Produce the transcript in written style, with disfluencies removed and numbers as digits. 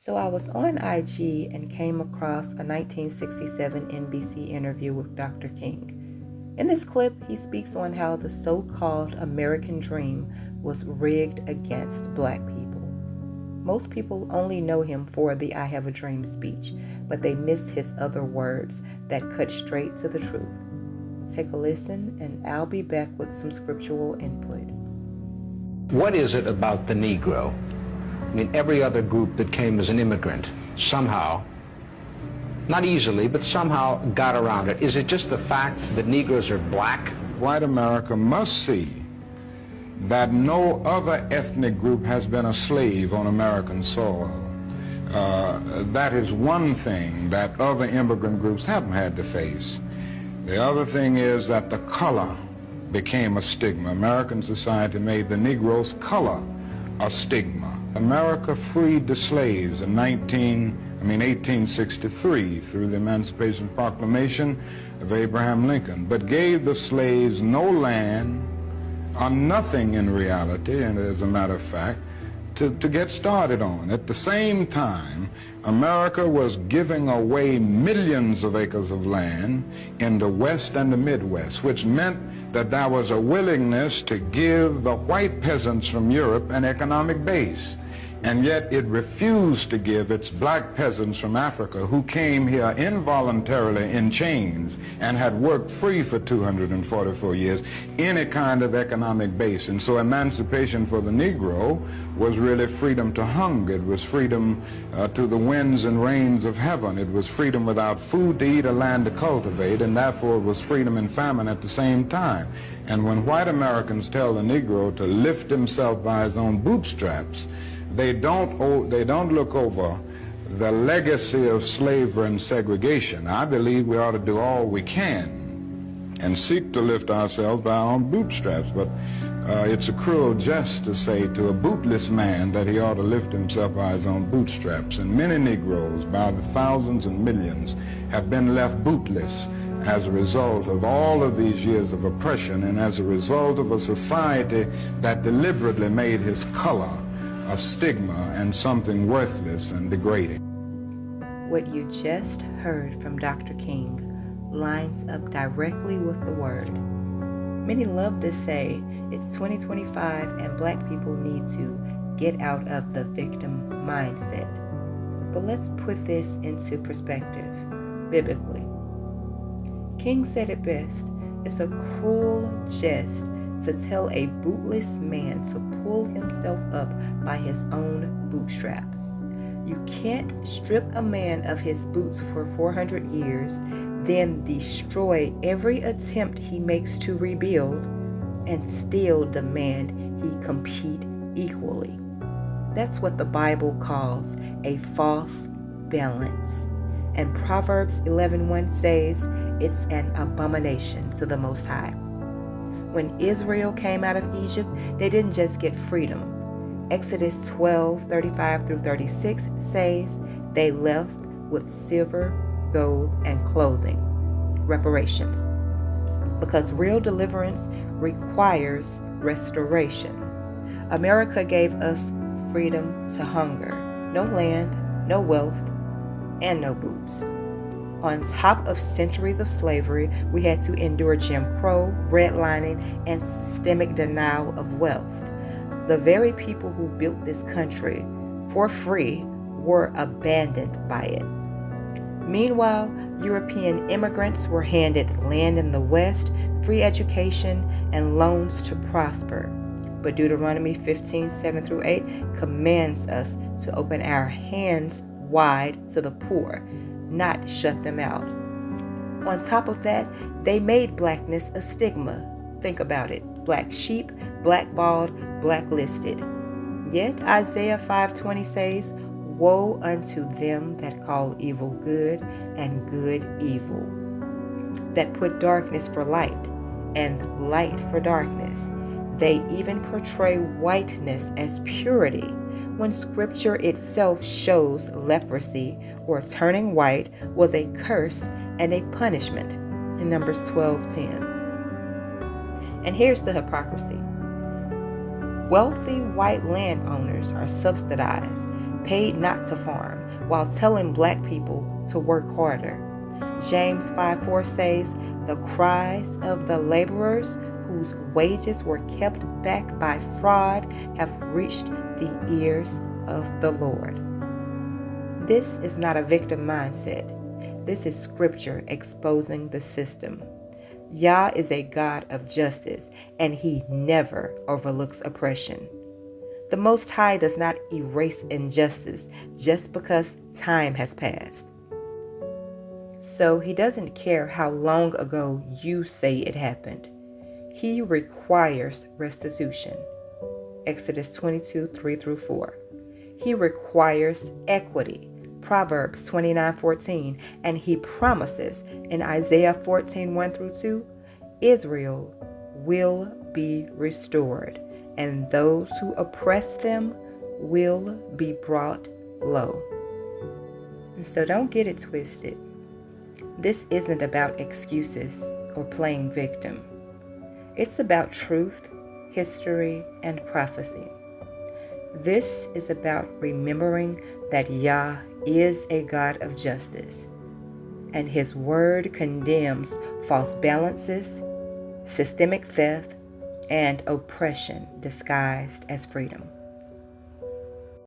So I was on IG and came across a 1967 NBC interview with Dr. King. In this clip, he speaks on how the so-called American dream was rigged against Black people. Most people only know him for the I Have a Dream speech, but they miss his other words that cut straight to the truth. Take a listen, and I'll be back with some scriptural input. What is it about the Negro? I mean, every other group that came as an immigrant somehow, not easily, but somehow got around it. Is it just the fact that Negroes are black? White America must see that no other ethnic group has been a slave on American soil. That is one thing that other immigrant groups haven't had to face. The other thing is that the color became a stigma. American society made the Negro's color a stigma. America freed the slaves in 1863 through the Emancipation Proclamation of Abraham Lincoln, but gave the slaves no land or nothing in reality, and as a matter of fact, to get started on. At the same time, America was giving away millions of acres of land in the West and the Midwest, which meant that there was a willingness to give the white peasants from Europe an economic base. And yet it refused to give its black peasants from Africa, who came here involuntarily in chains and had worked free for 244 years, any kind of economic base. And so emancipation for the Negro was really freedom to hunger. It was freedom to the winds and rains of heaven. It was freedom without food to eat or land to cultivate, and therefore it was freedom and famine at the same time. And when white Americans tell the Negro to lift himself by his own bootstraps, they don't look over the legacy of slavery and segregation. I believe we ought to do all we can and seek to lift ourselves by our own bootstraps, but it's a cruel jest to say to a bootless man that he ought to lift himself by his own bootstraps. And many Negroes, by the thousands and millions, have been left bootless as a result of all of these years of oppression and as a result of a society that deliberately made his color a stigma and something worthless and degrading. What you just heard from Dr. King lines up directly with the word. Many love to say it's 2025 and Black people need to get out of the victim mindset. But let's put this into perspective, biblically. King said it best, it's a cruel jest to tell a bootless man to pull himself up by his own bootstraps. You can't strip a man of his boots for 400 years, then destroy every attempt he makes to rebuild, and still demand he compete equally. That's what the Bible calls a false balance. And Proverbs 11:1 says it's an abomination to the Most High. When Israel came out of Egypt, they didn't just get freedom. Exodus 12:35-36 says they left with silver, gold, and clothing, reparations. Because real deliverance requires restoration. America gave us freedom to hunger, no land, no wealth, and no boots. On top of centuries of slavery, we had to endure Jim Crow, redlining, and systemic denial of wealth. The very people who built this country for free were abandoned by it. Meanwhile, European immigrants were handed land in the West, free education, and loans to prosper. But Deuteronomy 15:7-8 commands us to open our hands wide to the poor, not shut them out. On top of that, they made blackness a stigma. Think about it. Black sheep, blackballed, blacklisted. Yet Isaiah 5:20 says, "Woe unto them that call evil good and good evil, that put darkness for light and light for darkness. They even portray whiteness as purity, when Scripture itself shows leprosy or turning white was a curse and a punishment," in Numbers 12:10. And here's the hypocrisy. Wealthy white landowners are subsidized, paid not to farm, while telling black people to work harder. James 5:4 says, "The cries of the laborers whose wages were kept back by fraud have reached the ears of the Lord." This is not a victim mindset. This is scripture exposing the system. Yah is a God of justice, and he never overlooks oppression. The Most High does not erase injustice just because time has passed. So he doesn't care how long ago you say it happened. He requires restitution. Exodus 22:3-4. He requires equity. Proverbs 29:14. And he promises in Isaiah 14:1-2, Israel will be restored, and those who oppress them will be brought low. And so don't get it twisted. This isn't about excuses or playing victim. It's about truth, history, and prophecy. This is about remembering that Yah is a God of justice, and his word condemns false balances, systemic theft, and oppression disguised as freedom.